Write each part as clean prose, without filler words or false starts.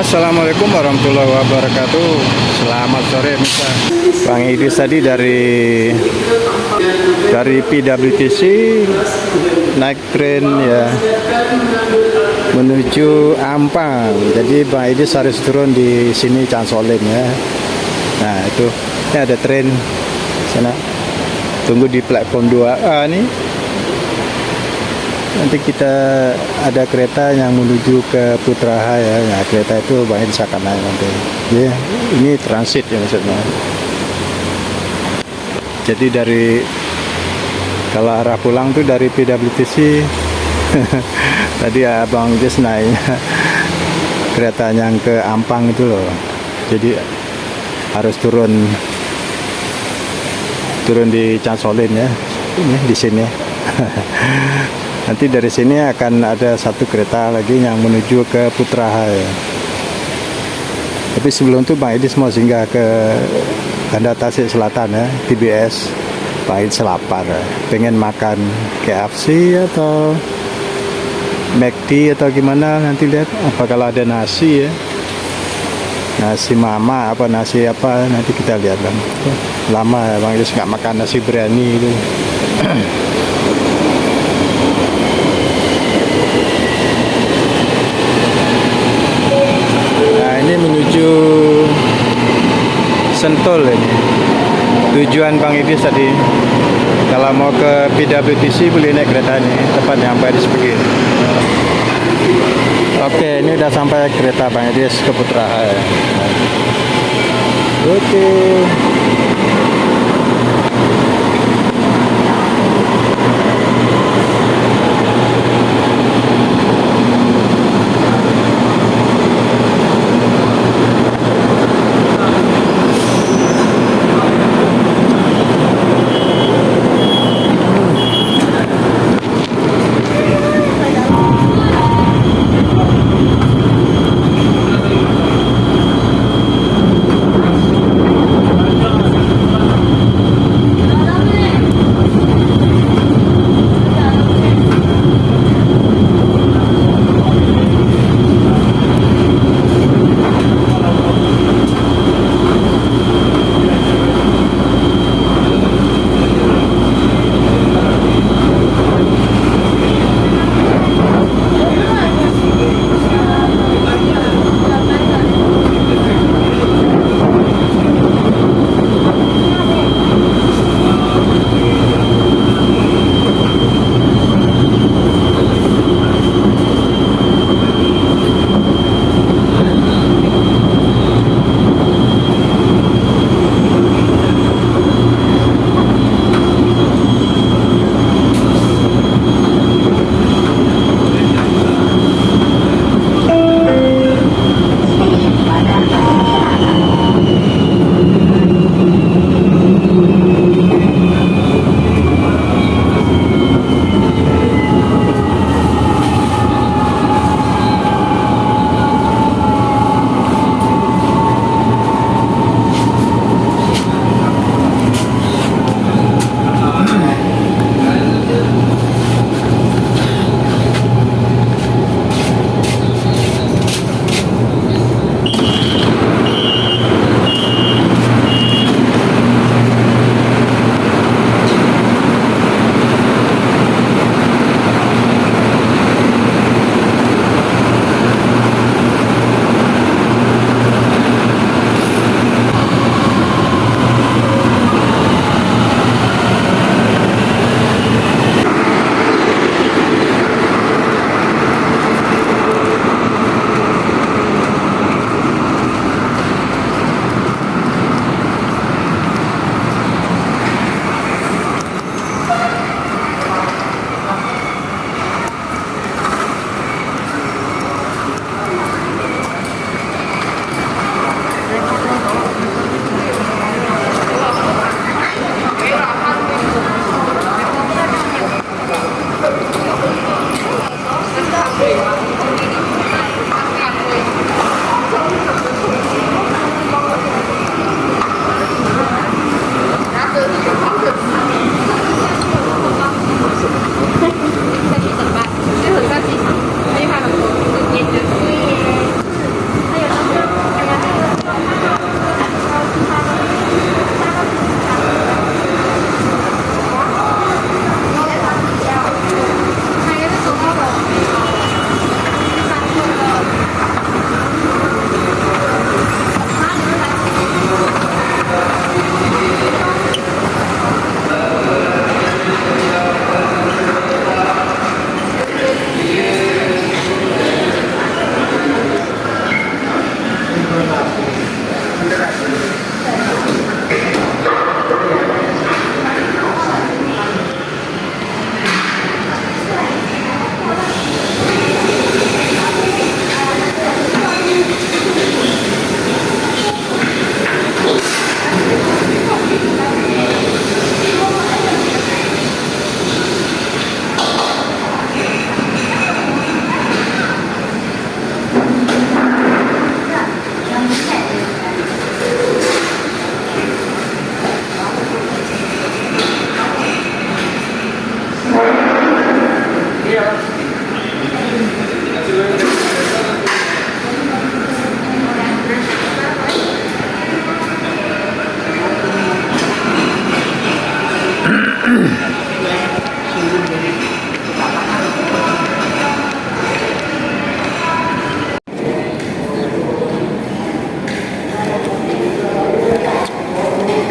Assalamualaikum warahmatullahi wabarakatuh. Selamat sore Misa. Bang Idris tadi dari PWTC naik tren ya menuju Ampang. Jadi Bang Idris harus turun di sini Cansolin ya. Nah itu ini ada tren sana. Tunggu di platform 2A nih. Nanti kita ada kereta yang menuju ke Putraha ya. Nah, kereta itu Bang Idris akan naik nanti. Ya, ini transit ya maksudnya. Jadi kalau arah pulang tuh dari PWTC tadi Abang Idris naik kereta yang ke Ampang itu loh. Jadi harus turun di Cansolin ya. Ini di sini. Nanti dari sini akan ada satu kereta lagi yang menuju ke Putraha ya. Tapi sebelum itu Bang Idris mau singgah ke Bandar Tasik Selatan ya, TBS. Bang Idris lapar, pengen makan KFC atau McD atau gimana, nanti lihat apa kalau ada nasi ya. Nasi mama apa nasi apa, nanti kita lihat kan. Lama ya Bang Idris nggak makan nasi biryani itu. Ini menuju Sentul ini. Tujuan Bang Idris tadi. Kalau mau ke PWTC boleh naik kereta ini, tempat yang Bang Idris pergi. Oke, ini udah sampai kereta Bang Idris ke Putraha. Oke.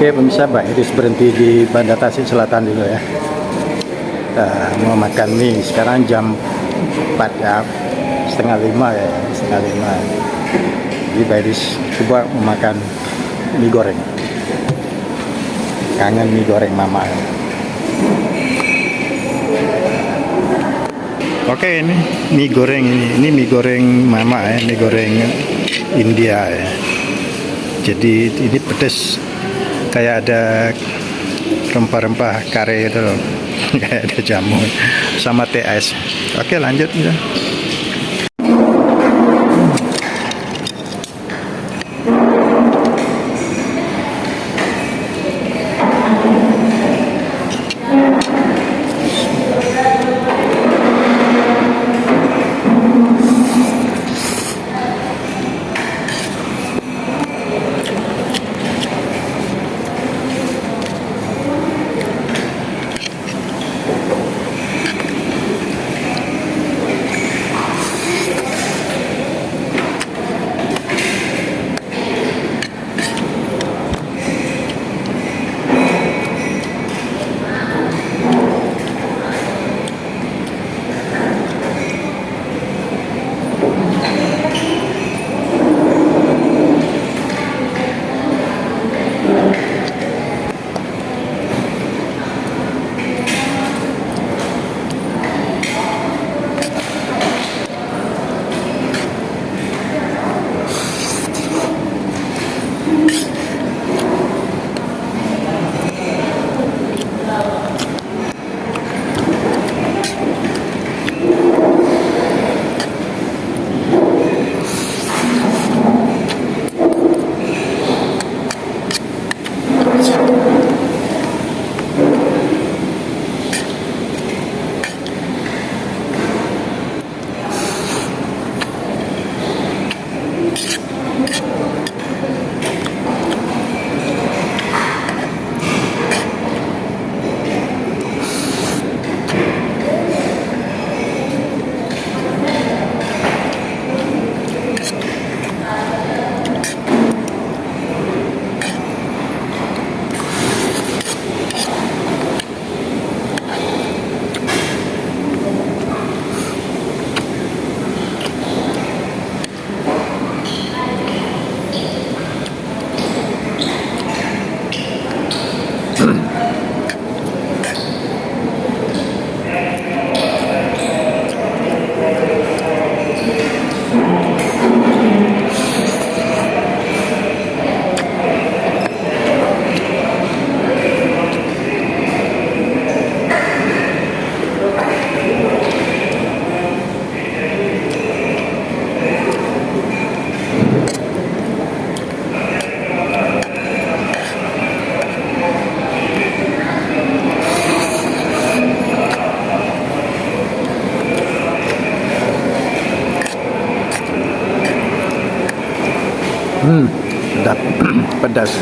Oke pemirsa, Mbak Iris berhenti di Bandar Tasik Selatan dulu ya. Kita mau makan mie, sekarang jam 4 ya, setengah 5 ya, setengah 5. Jadi Mbak Iris coba mau makan mie goreng. Kangen mie goreng mama. Oke, ini mie goreng ini mie goreng mama ya, mie goreng India ya. Jadi ini pedas, kayak ada rempah-rempah kare itu loh. Kayak ada jamu sama teh es. Oke, lanjut ya. Sedap, pedas.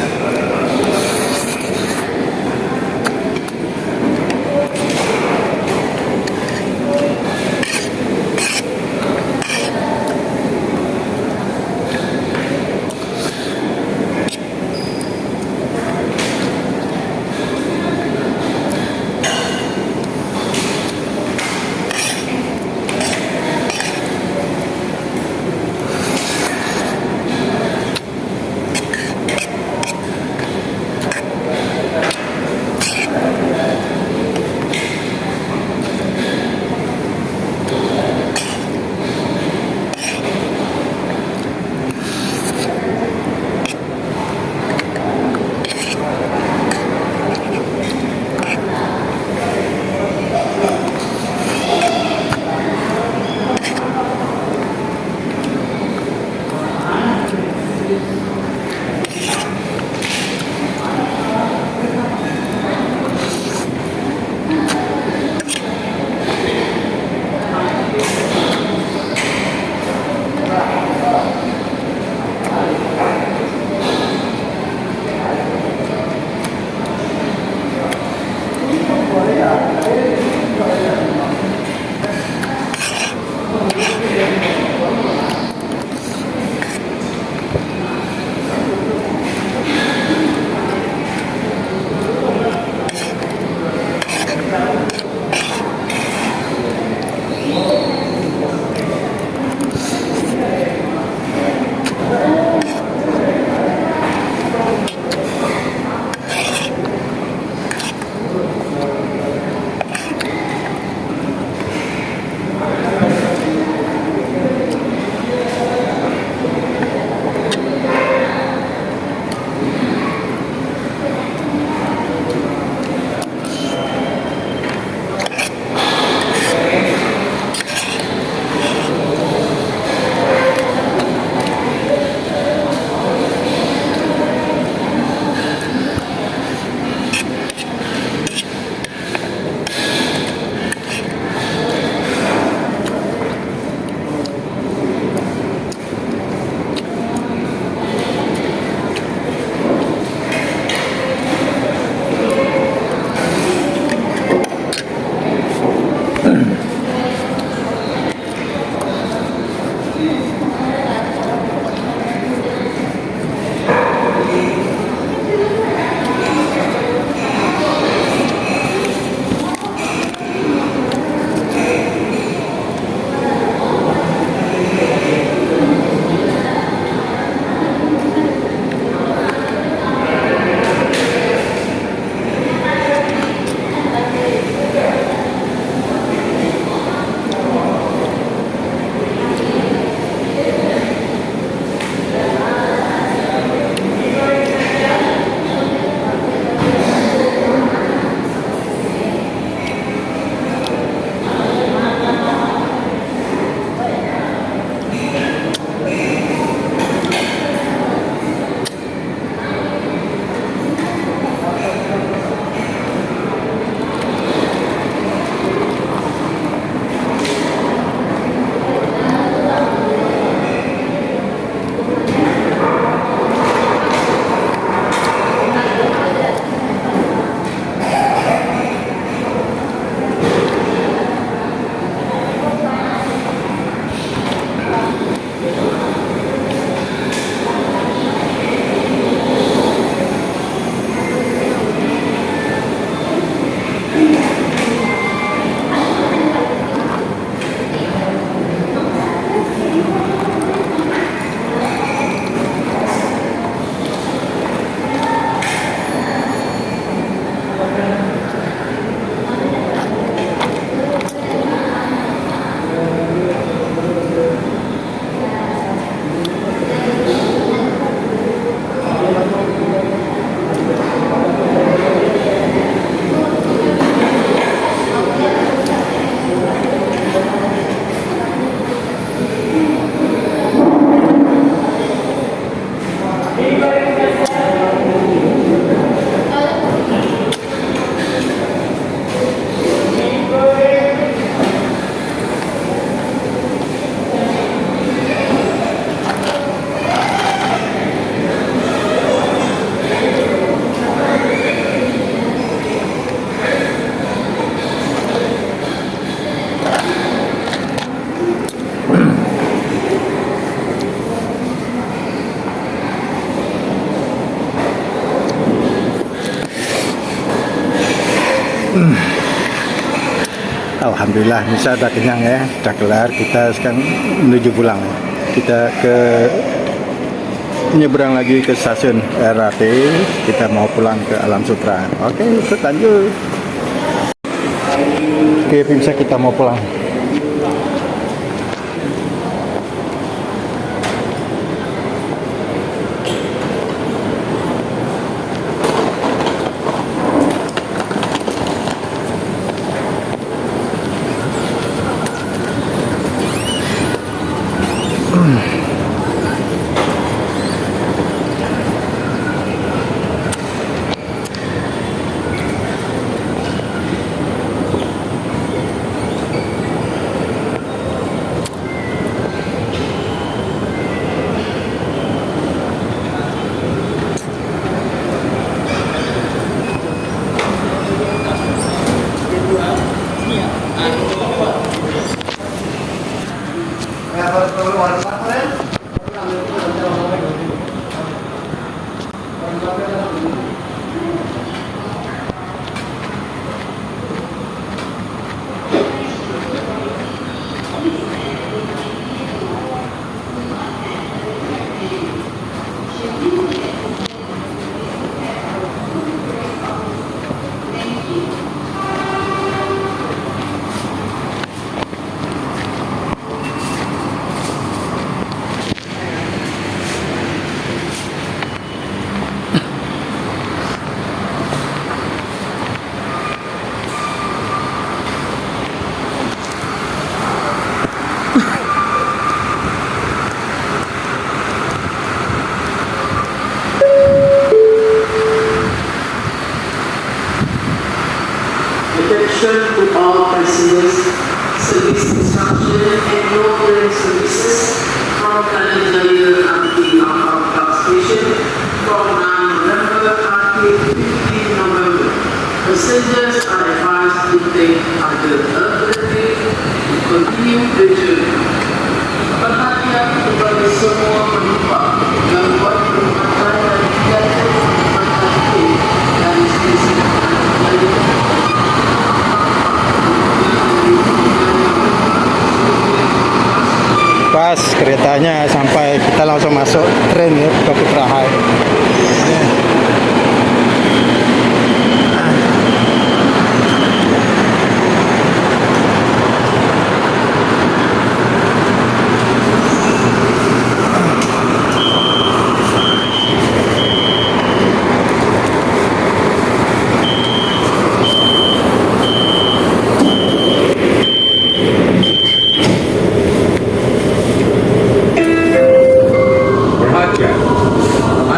Alhamdulillah, Nisa dah kenyang ya, dah kelar. Kita sekarang menuju pulang. Kita menyeberang lagi ke stasiun LRT. Kita mau pulang ke Alam Sutera. Oke, ikut lanjut. Oke, pemirsa, kita mau pulang. Attention to all passengers, service instruction and no train services from Kalangaya until Ampang Station from 9 November until 15 November. Passengers are advised to take other alternative to continue the journey. Perhatian kepada semua penumpang yang buat perkhidmatan dan kegiatan perkhidmatan dari stesen Kalangaya. Pas keretanya sampai, kita langsung masuk tren ya ke Putrahaya.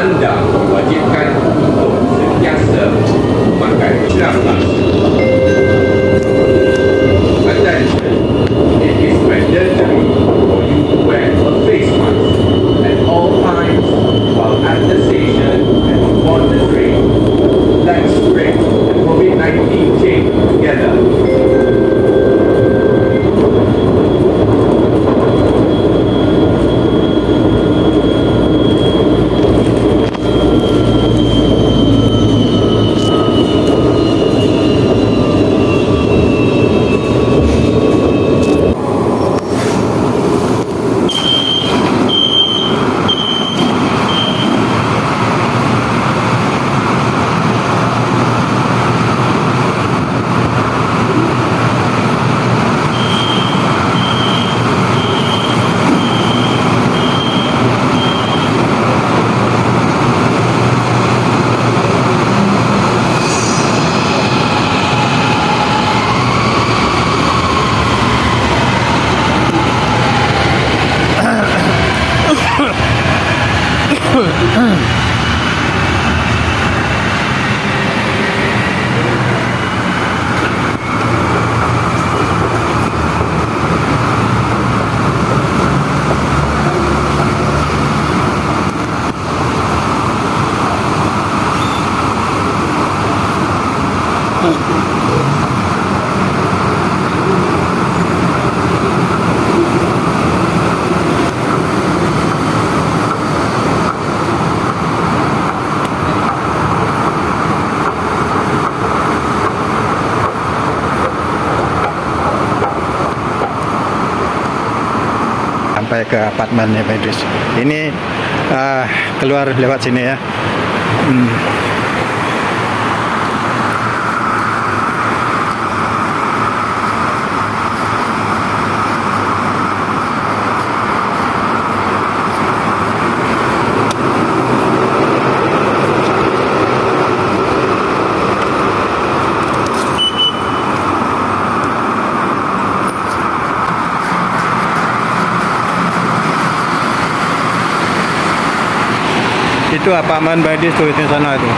Anda mewajibkan untuk sentiasa memakai masker. Attention, it is mandatory for you to wear a face mask at all times while at the station and on the train. Let's break the COVID-19 chain together. sampai ke apartemennya Pak Idris. Ini keluar lewat sini ya. Itu apartemen Pak Idris tuh di sana itu.